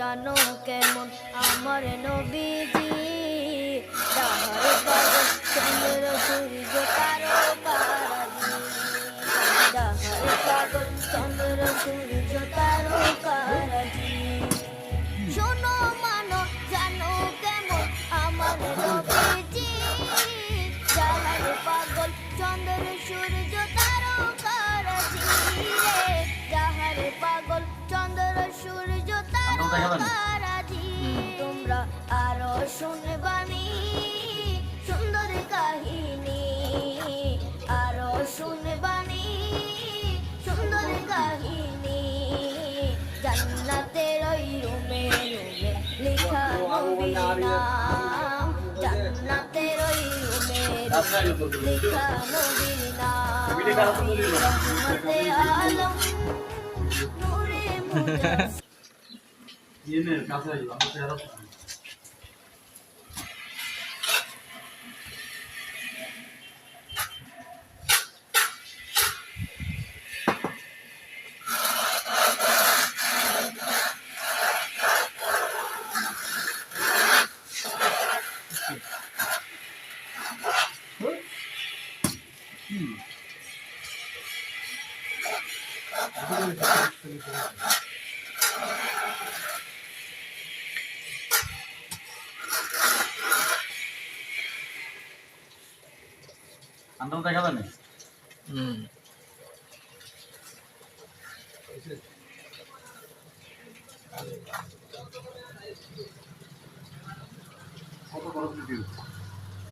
জানো কেমন আমার নবীজি ডাহার পাগল চন্দ্র সূর্য তারকারাজি ডাহার পাগল চন্দ্র সূর্য তারকারাজি শোনো মানো জানো কেমন আমার নবীজি ডাহার পাগল চন্দ্র সূর্য তারকারাজি রে ডাহার পাগল চন্দ্র সূর্য তারকারাজি তোমরা আরো শুনবানি সুন্দর কাহিনী আরো শুনবানি সুন্দর কাহিনী জান্নাতের ওই রুমে রুমে লেখা নবীর নাম জান্নাতের ওই রুমে লেখা নবীর নাম রহমতে আলম নূরে মুজাসসিম Yine kasayı ama yaratma. আন্দোলন দেখা যাবে কত বড় ভিডিও